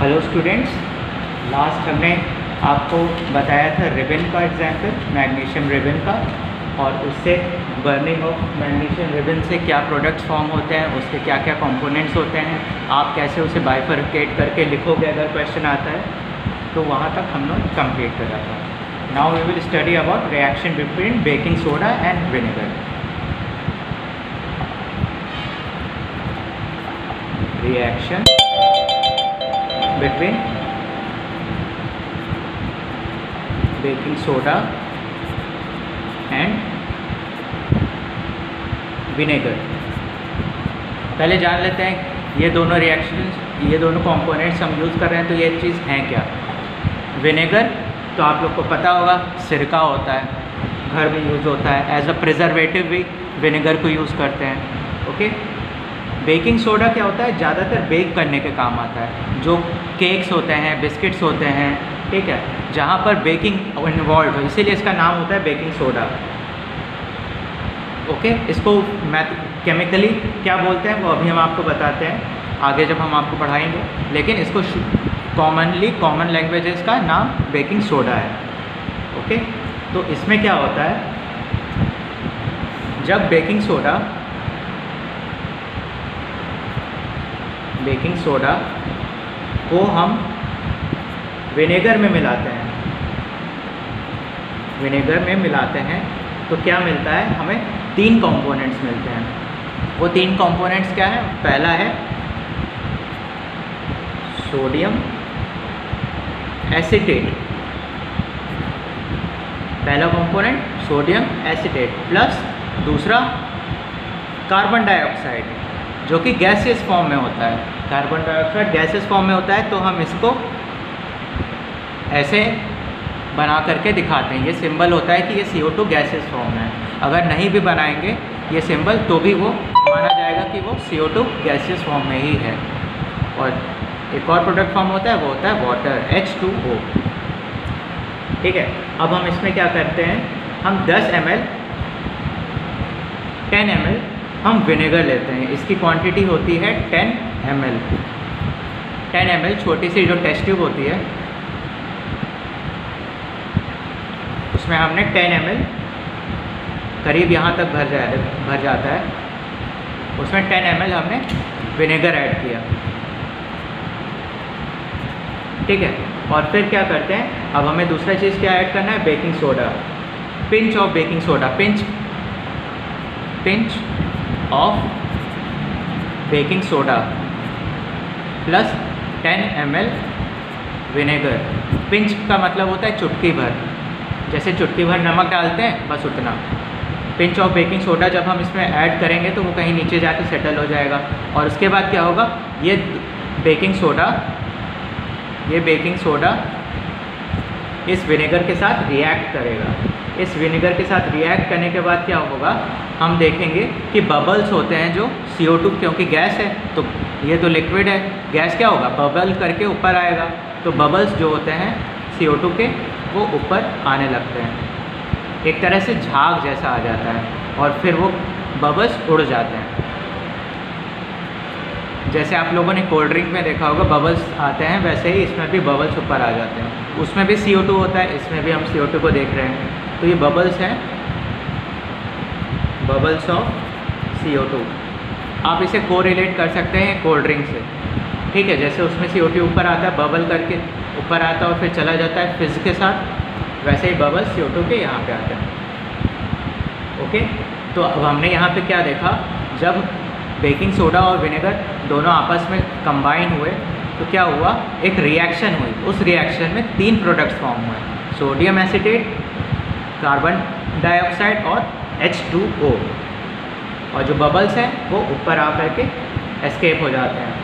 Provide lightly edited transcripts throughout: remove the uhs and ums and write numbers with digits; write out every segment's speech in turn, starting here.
Hello students, last हमने आपको बताया था रिबन का एग्जाम्पल, मैग्नीशियम रिबन का, और उससे बर्निंग ऑफ मैग्नीशियम रिबन से क्या प्रोडक्ट्स फॉर्म होते हैं, उसके क्या क्या कंपोनेंट्स होते हैं, आप कैसे उसे बाइफरकेट करके लिखोगे अगर क्वेश्चन आता है। तो वहाँ तक हम लोग कंप्लीट करा था। Now we will study about reaction between baking soda and vinegar. Reaction between baking soda and vinegar। पहले जान लेते हैं ये दोनों रिएक्शंस, ये दोनों कंपोनेंट्स हम यूज़ कर रहे हैं तो ये चीज़ हैं क्या। विनेगर तो आप लोग को पता होगा सिरका होता है, घर में यूज़ होता है, एज अ प्रिजर्वेटिव भी विनेगर को यूज़ करते हैं। ओके, बेकिंग सोडा क्या होता है, ज़्यादातर बेक करने के काम आता है। जो केक्स होते हैं, बिस्किट्स होते हैं, ठीक है, जहाँ पर बेकिंग इन्वॉल्व हो, इसीलिए इसका नाम होता है बेकिंग सोडा। ओके, इसको केमिकली क्या बोलते हैं वो अभी हम आपको बताते हैं आगे जब हम आपको पढ़ाएंगे, लेकिन इसको कॉमन लैंग्वेजेस का नाम बेकिंग सोडा है। ओके, तो इसमें क्या होता है, जब बेकिंग सोडा को हम विनेगर में मिलाते हैं, तो क्या मिलता है, हमें 3 कंपोनेंट्स मिलते हैं। वो 3 कंपोनेंट्स क्या है, पहला है सोडियम एसीटेट, पहला कंपोनेंट सोडियम एसीटेट, प्लस दूसरा कार्बन डाइऑक्साइड जो कि गैसियस फॉर्म में होता है। कार्बन डाइऑक्साइड गैसियस फॉर्म में होता है, तो हम इसको ऐसे बना करके दिखाते हैं। ये सिंबल होता है कि ये CO2 गैसियस फॉर्म में है। अगर नहीं भी बनाएंगे ये सिंबल तो भी वो माना जाएगा कि वो CO2 गैसियस फॉर्म में ही है। और एक और प्रोडक्ट फॉर्म होता है, वो होता है वाटर, H2O। ठीक है, अब हम इसमें क्या करते हैं, हम 10 ml 10 ml हम विनेगर लेते हैं। इसकी क्वांटिटी होती है 10 ml। 10 ml छोटी सी जो टेस्ट ट्यूब होती है उसमें हमने 10 ml करीब यहाँ तक भर जाता है, उसमें 10 ml हमने विनेगर ऐड किया। ठीक है, और फिर क्या करते हैं, अब हमें दूसरा चीज़ क्या ऐड करना है, baking soda, pinch of baking soda, pinch of baking soda plus 10 ml vinegar. Pinch का मतलब होता है चुटकी भर, जैसे चुटकी भर नमक डालते हैं बस उतना। पिंच ऑफ बेकिंग सोडा जब हम इसमें ऐड करेंगे तो वो कहीं नीचे जाके सेटल हो जाएगा, और उसके बाद क्या होगा, ये बेकिंग सोडा इस विनेगर के साथ रिएक्ट करेगा। इस विनेगर के साथ रिएक्ट करने के बाद क्या होगा, हम देखेंगे कि बबल्स होते हैं जो CO2, क्योंकि गैस है तो ये तो लिक्विड है, गैस क्या होगा, बबल करके ऊपर आएगा। तो बबल्स जो होते हैं CO2 के वो ऊपर आने लगते हैं, एक तरह से झाग जैसा आ जाता है, और फिर वो बबल्स उड़ जाते हैं। जैसे आप लोगों ने कोल्ड ड्रिंक में देखा होगा बबल्स आते हैं, वैसे ही इसमें भी बबल्स ऊपर आ जाते हैं। उसमें भी CO2 होता है, इसमें भी हम CO2 को देख रहे हैं। तो ये बबल्स हैं, बबल्स ऑफ CO2। आप इसे कोरिलेट कर सकते हैं कोल्ड ड्रिंक से। ठीक है, जैसे उसमें CO2 ऊपर आता है, बबल करके ऊपर आता है और फिर चला जाता है फिज़ के साथ, वैसे ही बबल्स CO2 के यहाँ पे आते हैं। ओके, तो अब हमने यहाँ पे क्या देखा, जब बेकिंग सोडा और विनेगर दोनों आपस में कंबाइन हुए तो क्या हुआ, एक रिएक्शन हुई। उस रिएक्शन में 3 प्रोडक्ट्स फॉर्म हुए, सोडियम एसीटेट, कार्बन डाइऑक्साइड और H2O, और जो बबल्स हैं वो ऊपर आकर के एस्केप हो जाते हैं।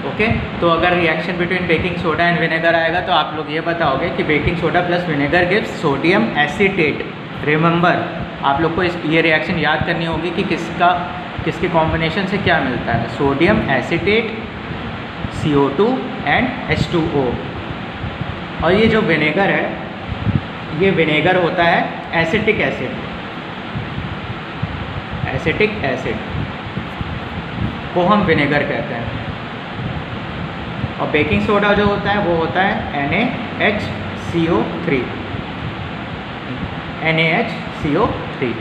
ओके, तो अगर reaction between baking soda and vinegar आएगा तो आप लोग ये बताओगे कि baking soda plus vinegar gives sodium acetate. Remember, आप लोग को ये रिएक्शन याद करनी होगी कि किसके कॉम्बिनेशन से क्या मिलता है, sodium acetate, CO2 and H2O। और ये जो विनेगर है, ये विनेगर होता है एसिटिक एसिड को हम विनेगर कहते हैं। और बेकिंग सोडा जो होता है वो होता है NaHCO3 NaHCO3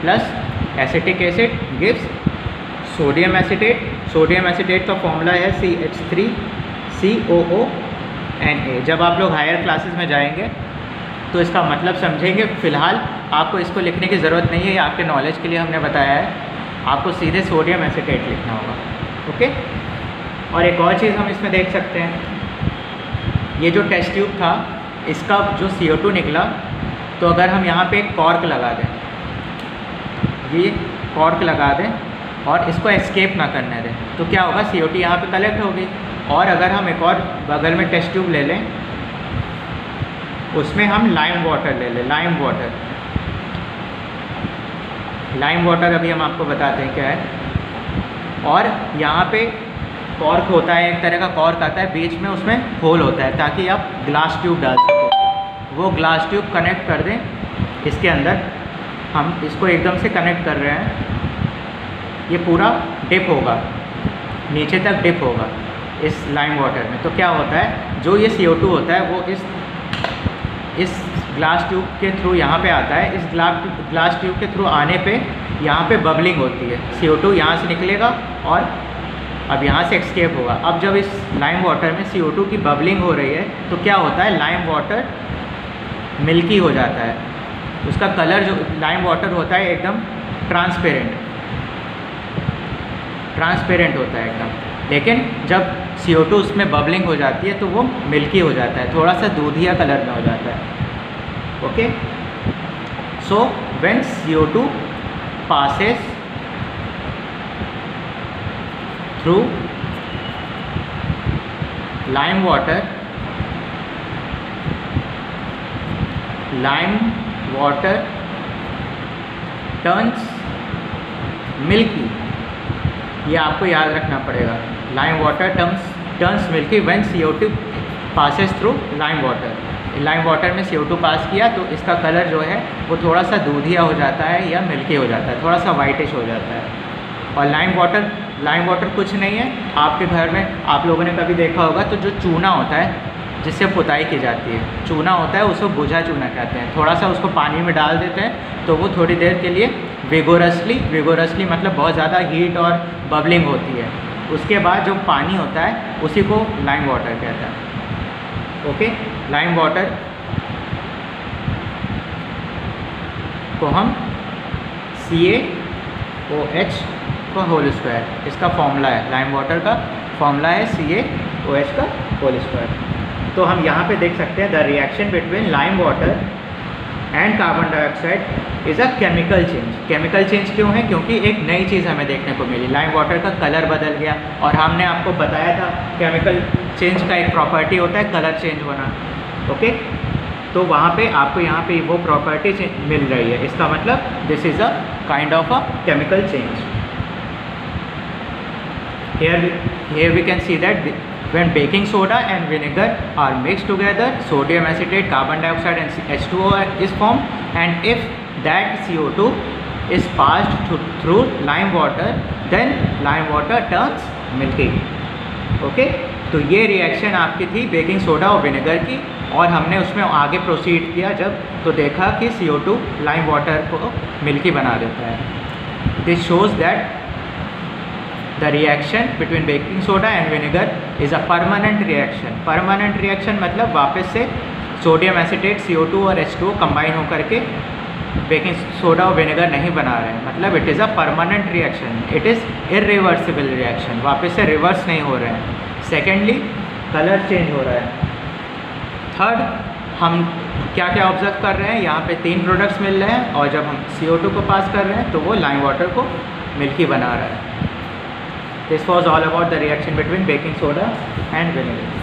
plus acetic acid gives sodium acetate. Sodium acetate का फॉर्मूला है CH3COONA। जब आप लोग हायर क्लासेस में जाएंगे तो इसका मतलब समझेंगे। फ़िलहाल आपको इसको लिखने की ज़रूरत नहीं है, ये आपके नॉलेज के लिए हमने बताया है। आपको सीधे सोडियम एसिटेट लिखना होगा, ओके। और एक और चीज़ हम इसमें देख सकते हैं, ये जो टेस्ट ट्यूब था इसका जो CO2 निकला, तो अगर हम यहाँ पे एक कॉर्क लगा दें, ये कॉर्क लगा दें और इसको एस्केप ना करने दें, तो क्या होगा, CO2 यहाँ पे कलेक्ट होगी। और अगर हम एक और बगल में टेस्ट ट्यूब ले लें, उसमें हम लाइम वाटर ले लें, लाइम वाटर अभी हम आपको बताते हैं क्या है। और यहाँ पे कॉर्क होता है, एक तरह का कॉर्क आता है, बीच में उसमें होल होता है ताकि आप ग्लास ट्यूब डाल सको। वो ग्लास ट्यूब कनेक्ट कर दें इसके अंदर, हम इसको एकदम से कनेक्ट कर रहे हैं, ये पूरा डिप होगा, नीचे तक डिप होगा इस लाइम वाटर में। तो क्या होता है, जो ये CO2 होता है वो इस ग्लास ट्यूब के थ्रू यहाँ पे आता है। इस ग्लास ट्यूब के थ्रू आने पे यहाँ पे बबलिंग होती है, CO2 यहाँ से निकलेगा और अब यहाँ से एक्सकेप होगा। अब जब इस लाइम वाटर में CO2 की बबलिंग हो रही है तो क्या होता है, लाइम वाटर मिल्की हो जाता है। उसका कलर जो लाइम वाटर होता है एकदम ट्रांसपेरेंट होता है एकदम। लेकिन जब CO2 उसमें बबलिंग हो जाती है तो वो मिल्की हो जाता है, थोड़ा सा दूधिया कलर में हो जाता है, okay. So when CO2 passes through lime water turns milky। ये आपको याद रखना पड़ेगा, lime water turns milky when CO2 passes through lime water। Lime water में CO2 पास किया तो इसका कलर जो है वो थोड़ा सा दूधिया हो जाता है या मिल्की हो जाता है, थोड़ा सा वाइटिश हो जाता है। और लाइम वाटर कुछ नहीं है, आपके घर में आप लोगों ने कभी देखा होगा तो जो चूना होता है जिससे पुताई की जाती है, चूना होता है, उसको बुझा चूना कहते हैं। थोड़ा सा उसको पानी में डाल देते हैं तो वो थोड़ी देर के लिए विगोरसली मतलब बहुत ज़्यादा हीट और बबलिंग होती है। उसके बाद जो पानी होता है उसी को लाइम वाटर कहता है, ओके। लाइम वाटर को हम CaOH का होल स्क्वायर, इसका फॉर्मूला है, लाइम वाटर का फॉर्मूला है CaOH का होल स्क्वायर। तो हम यहाँ पे देख सकते हैं the reaction between lime water and carbon dioxide is a chemical change. Chemical change क्यों है, क्योंकि एक नई चीज़ हमें देखने को मिली, लाइम वाटर का कलर बदल गया। और हमने आपको बताया था केमिकल चेंज का एक प्रॉपर्टी होता है कलर चेंज होना, ओके। तो वहाँ पे आपको यहाँ पे वो प्रॉपर्टी मिल रही है, इसका मतलब this is a kind of a chemical change. Here we can see that when baking soda and vinegar are mixed together, sodium acetate, carbon dioxide and H2O is formed, and if that CO2 is passed through lime water, then lime water turns milky, okay। तो ये reaction आपकी थी baking soda और vinegar की, और हमने उसमें आगे प्रोसीड किया जब तो देखा कि CO2 लाइम वाटर को मिल्की बना देता है। This shows that the reaction between baking soda and vinegar is a permanent reaction. Permanent reaction मतलब वापस से सोडियम एसिटेट, CO2 और H2O कंबाइन होकर के बेकिंग सोडा और विनेगर नहीं बना रहे हैं, मतलब it is a permanent reaction, it is irreversible reaction, वापस से रिवर्स नहीं हो रहे हैं। सेकेंडली कलर चेंज हो रहा है। थर्ड, हम क्या क्या ऑब्जर्व कर रहे हैं, यहाँ पे 3 प्रोडक्ट्स मिल रहे हैं और जब हम CO2 को पास कर रहे हैं तो वो लाइम वाटर को मिल्की बना रहा है। This was all about the reaction between baking soda and vinegar.